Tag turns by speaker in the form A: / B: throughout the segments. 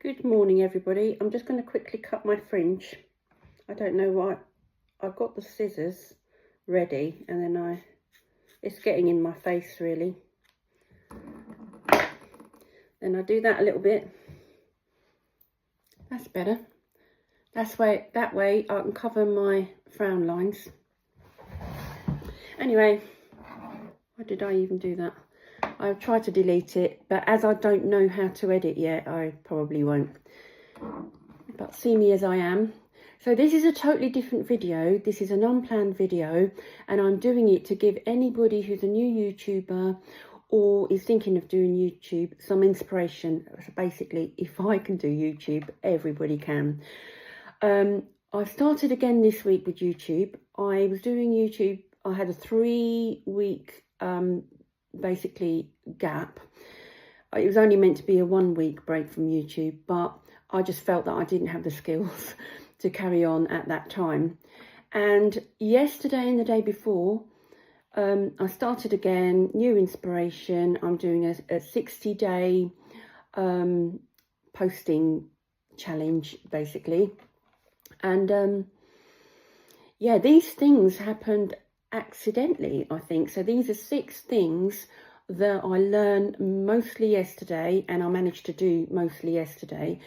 A: Good morning, everybody. I'm just going to quickly cut my fringe. I don't know why. I've got the scissors ready and then it's getting in my face really. Then I do that a little bit. That's better. That way I can cover my frown lines. Anyway, why did I even do that? I've tried to delete it, but as I don't know how to edit yet, I probably won't. But see me as I am. So this is a totally different video. This is an unplanned video, and I'm doing it to give anybody who's a new YouTuber or is thinking of doing YouTube some inspiration. So basically, if I can do YouTube, everybody can. I've started again this week with YouTube. I was doing YouTube. I had a 3-week basically gap. It was only meant to be a 1-week break from YouTube, but I just felt that I didn't have the skills to carry on at that time. And yesterday and the day before, I started again, new inspiration. I'm doing a 60-day posting challenge, basically. And yeah, these things happened accidentally, I think. So these are 6 things that I learned mostly yesterday, and I managed to do mostly yesterday.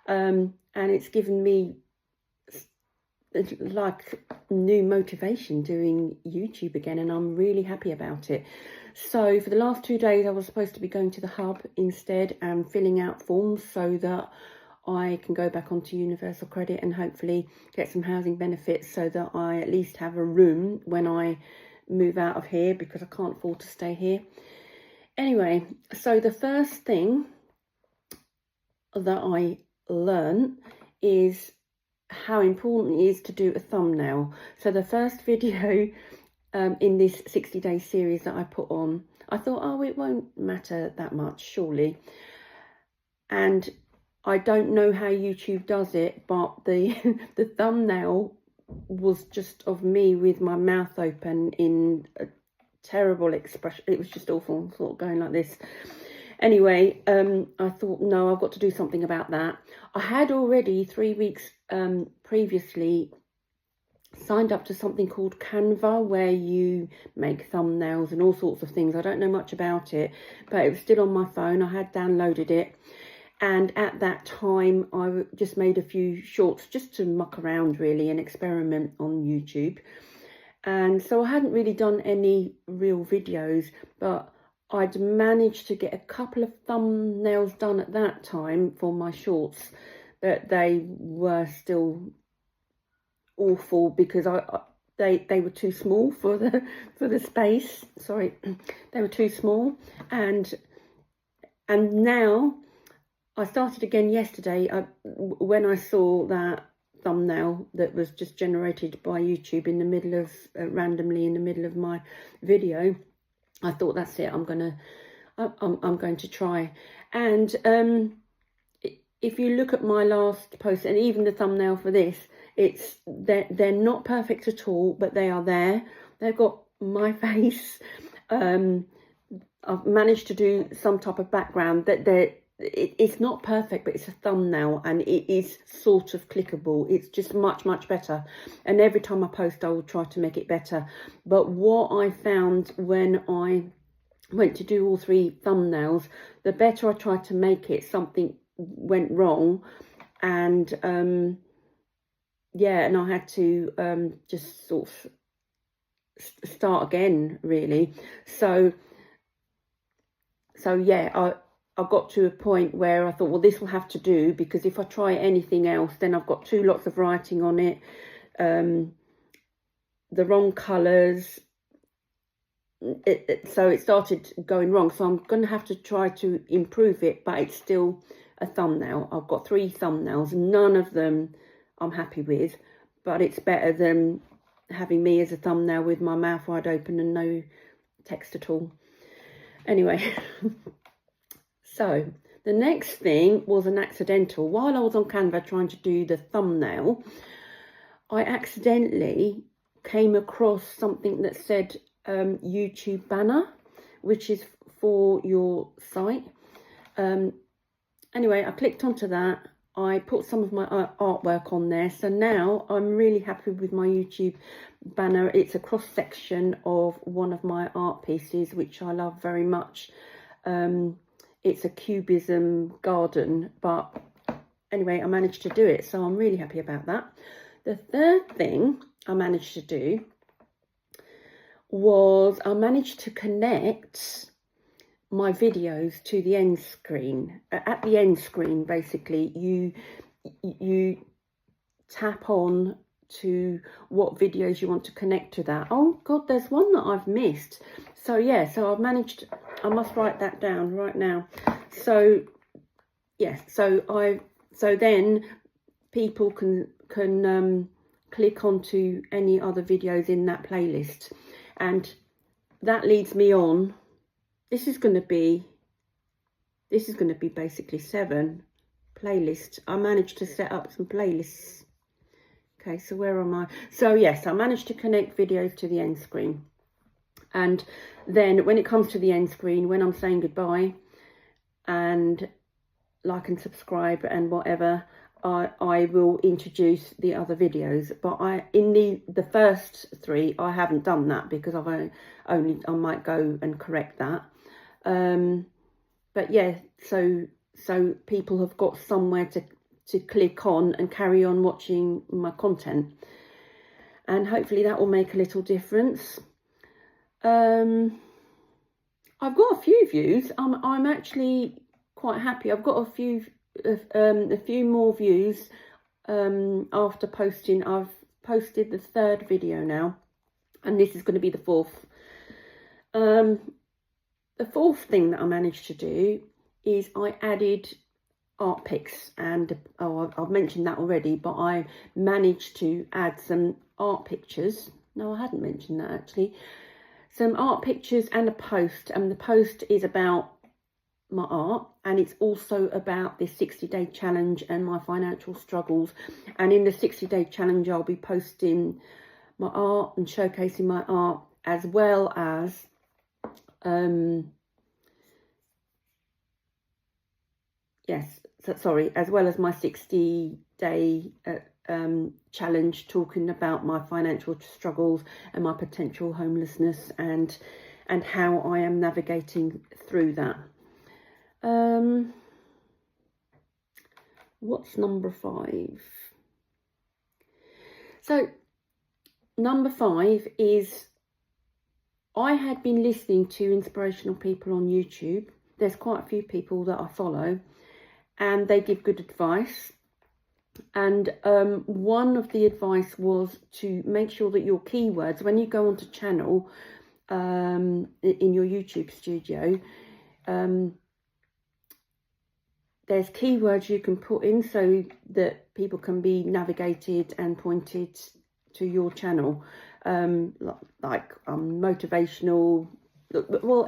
A: And it's given me like new motivation doing YouTube again, and I'm really happy about it. So for the last 2 days I was supposed to be going to the hub instead and filling out forms so that I can go back onto universal credit and hopefully get some housing benefits so that I at least have a room when I move out of here, because I can't afford to stay here. Anyway, so the first thing that I learned is how important it is to do a thumbnail. So the first video in this 60-day series that I put on, I thought, oh, it won't matter that much, surely. And I don't know how YouTube does it, but the thumbnail was just of me with my mouth open in a terrible expression. It was just awful, sort of going like this. Anyway, I thought, no, I've got to do something about that. I had already 3 weeks previously signed up to something called Canva, where you make thumbnails and all sorts of things. I don't know much about it, but it was still on my phone. I had downloaded it. And at that time, I just made a few shorts just to muck around really and experiment on YouTube. And so I hadn't really done any real videos, but I'd managed to get a couple of thumbnails done at that time for my shorts, but they were still awful because they were too small for the space. Sorry, they were too small. And now I started again yesterday when I saw that thumbnail that was just generated by YouTube in the middle of randomly in the middle of my video. I thought, that's it, I'm going to try. And if you look at my last post and even the thumbnail for this, they're not perfect at all, but they are there. They've got my face. I've managed to do some type of background that it's not perfect, but it's a thumbnail and it is sort of clickable. It's just much better, and every time I post I will try to make it better. But what I found when I went to do all 3 thumbnails, the better I tried to make it, something went wrong, and yeah, and I had to just sort of start again really. So yeah, I got to a point where I thought, well, this will have to do, because if I try anything else, then I've got too lots of writing on it, the wrong colours. So it started going wrong. So I'm going to have to try to improve it, but it's still a thumbnail. I've got 3 thumbnails. None of them I'm happy with, but it's better than having me as a thumbnail with my mouth wide open and no text at all. Anyway. So the next thing was an accidental. While I was on Canva trying to do the thumbnail, I accidentally came across something that said YouTube banner, which is for your site. And anyway, I clicked onto that. I put some of my artwork on there. So now I'm really happy with my YouTube banner. It's a cross section of one of my art pieces, which I love very much. It's a cubism garden, but anyway, I managed to do it. So I'm really happy about that. The third thing I managed to do was I managed to connect my videos to the end screen. At the end screen, basically, you tap on to what videos you want to connect to that. Oh God, there's one that I've missed. So yeah, so I've managed, I must write that down right now. So yes, so then people can click onto any other videos in that playlist, and that leads me on. This is going to be basically 7 playlists. I managed to set up some playlists. Okay, so where am I? So yes, I managed to connect videos to the end screen. And then when it comes to the end screen, when I'm saying goodbye and like and subscribe and whatever, I will introduce the other videos. But in the first 3, I haven't done that because I might go and correct that. But yeah, so people have got somewhere to click on and carry on watching my content, and hopefully that will make a little difference. I've got a few views. I'm actually quite happy. I've got a few more views after posting. I've posted the 3rd video now, and this is going to be the 4th. The 4th thing that I managed to do is I added art pics, and I've mentioned that already, but I managed to add some art pictures. No, I hadn't mentioned that actually. Some art pictures and a post, and the post is about my art, and it's also about this 60-day challenge and my financial struggles. And in the 60-day challenge, I'll be posting my art and showcasing my art, as well as as well as my 60-day challenge, talking about my financial struggles and my potential homelessness, and how I am navigating through that. What's number 5? So number 5 is, I had been listening to inspirational people on YouTube. There's quite a few people that I follow, and they give good advice. And one of the advice was to make sure that your keywords, when you go onto channel in your YouTube studio, there's keywords you can put in so that people can be navigated and pointed to your channel, like motivational, well,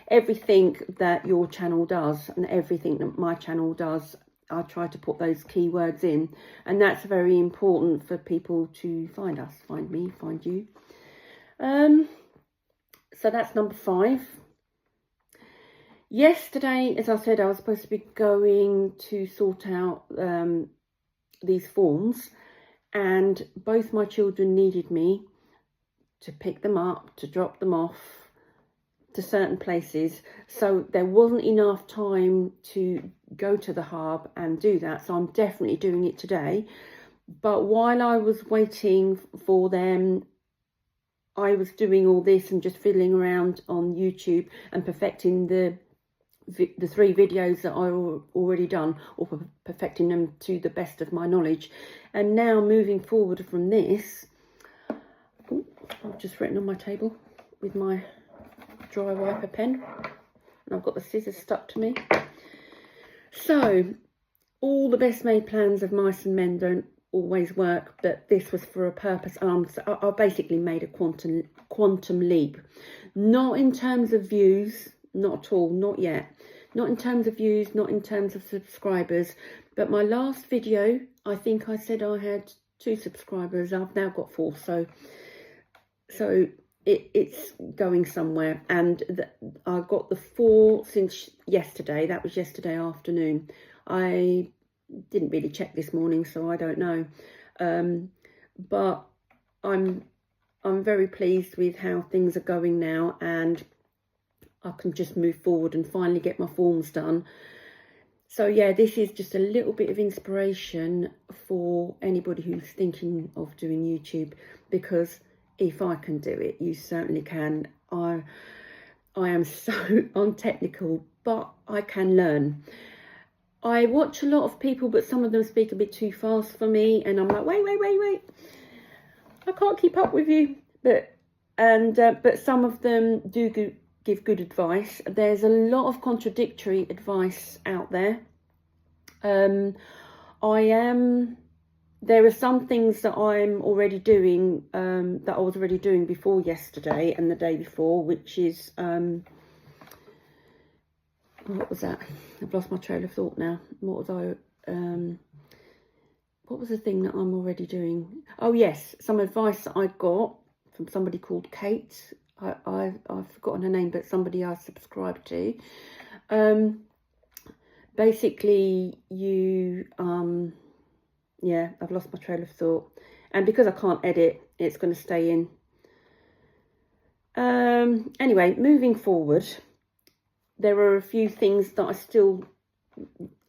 A: everything that your channel does and everything that my channel does, I try to put those keywords in, and that's very important for people to find us, find me, find you. So that's number 5. Yesterday, as I said, I was supposed to be going to sort out these forms, and both my children needed me to pick them up, to drop them off to certain places, so there wasn't enough time to go to the hub and do that. So I'm definitely doing it today. But while I was waiting for them, I was doing all this and just fiddling around on YouTube and perfecting the 3 videos that I already done, or perfecting them to the best of my knowledge. And now moving forward from this, I've just written on my table with my dry wiper pen, and I've got the scissors stuck to me. So all the best made plans of mice and men don't always work, but this was for a purpose, and I basically made a quantum leap. Not in terms of views, not at all, not yet. Not in terms of views, not in terms of subscribers, but my last video, I think I said I had 2 subscribers. I've now got 4, so it's going somewhere. And I got the 4 since yesterday. That was yesterday afternoon. I didn't really check this morning, so I don't know. But I'm very pleased with how things are going now, and I can just move forward and finally get my forms done. So yeah, this is just a little bit of inspiration for anybody who's thinking of doing YouTube, because if I can do it, you certainly can. I am so untechnical, but I can learn. I watch a lot of people, but some of them speak a bit too fast for me, and I'm like, wait, I can't keep up with you. But some of them do give good advice. There's a lot of contradictory advice out there. There are some things that I'm already doing, that I was already doing before yesterday and the day before, which is, what was that? I've lost my trail of thought now. What was the thing that I'm already doing? Oh yes, some advice that I got from somebody called Kate. I've forgotten her name, but somebody I subscribed to. Basically, yeah, I've lost my trail of thought, and because I can't edit, it's going to stay in. Anyway, moving forward, there are a few things that I still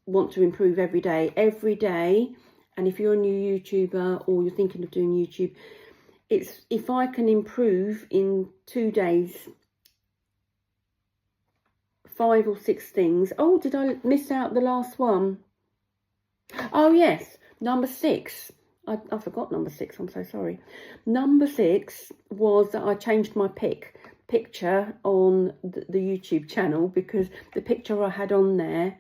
A: want to improve every day. And if you're a new YouTuber or you're thinking of doing YouTube, it's if I can improve in 2 days 5 or 6 things. Oh, did I miss out the last one? Oh yes, number 6. I forgot number 6. I'm so sorry. Number 6 was that I changed my picture on the YouTube channel, because the picture I had on there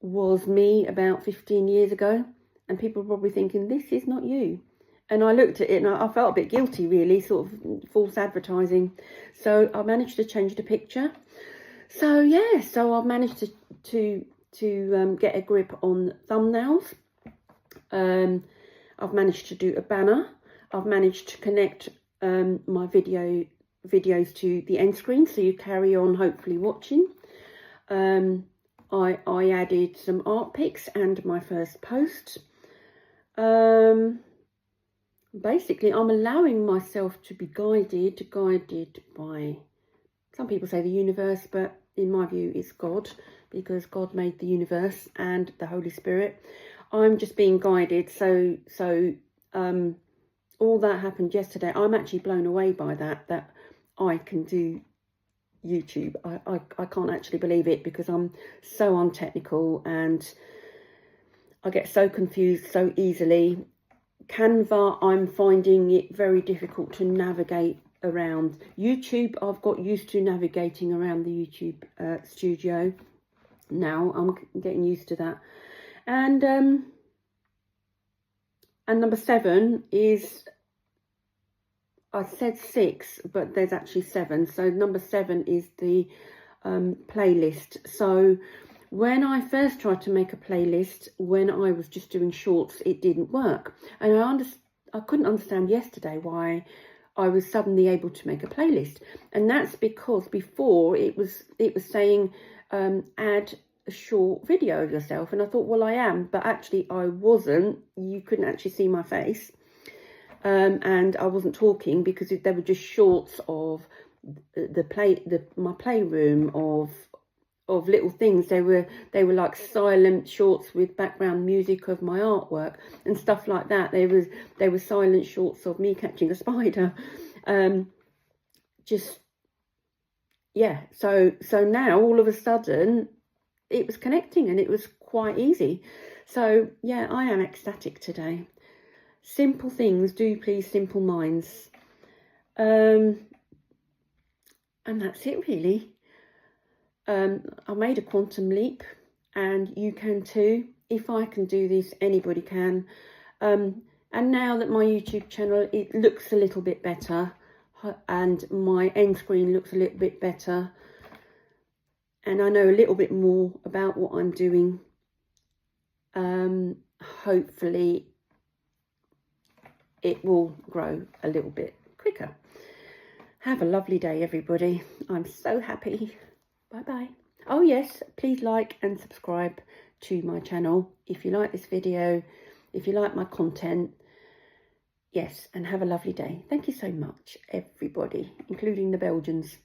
A: was me about 15 years ago, and people are probably thinking, this is not you. And I looked at it and I felt a bit guilty, really, sort of false advertising. So I managed to change the picture. So yeah, so I've managed to get a grip on thumbnails. I've managed to do a banner. I've managed to connect my videos to the end screen, so you carry on hopefully watching. I added some art pics and my first post. Basically, I'm allowing myself to be guided by, some people say the universe, but in my view it's God, because God made the universe and the Holy Spirit. I'm just being guided. So all that happened yesterday. I'm actually blown away by that I can do YouTube. I can't actually believe it, because I'm so untechnical and I get so confused so easily. Canva, I'm finding it very difficult to navigate around. YouTube, I've got used to navigating around the YouTube studio. Now I'm getting used to that. And number 7 is, I said 6, but there's actually 7. So number 7 is the playlist. So when I first tried to make a playlist, when I was just doing shorts, it didn't work. And I couldn't understand yesterday why I was suddenly able to make a playlist. And that's because before it was saying add a short video of yourself. And I thought, well, I am, but actually I wasn't. You couldn't actually see my face. And I wasn't talking, because they were just shorts of my playroom, of little things. They were like silent shorts with background music of my artwork and stuff like that. They were silent shorts of me catching a spider. Just, yeah. So now all of a sudden it was connecting, and it was quite easy. So yeah, I am ecstatic today. Simple things do please simple minds. And that's it, really. I made a quantum leap, and you can too. If I can do this, anybody can. And now that my YouTube channel, it looks a little bit better, and my end screen looks a little bit better, and I know a little bit more about what I'm doing, hopefully it will grow a little bit quicker. Have a lovely day, everybody. I'm so happy. Bye bye. Oh yes, please like and subscribe to my channel. If you like this video, if you like my content, yes, and have a lovely day. Thank you so much, everybody, including the Belgians.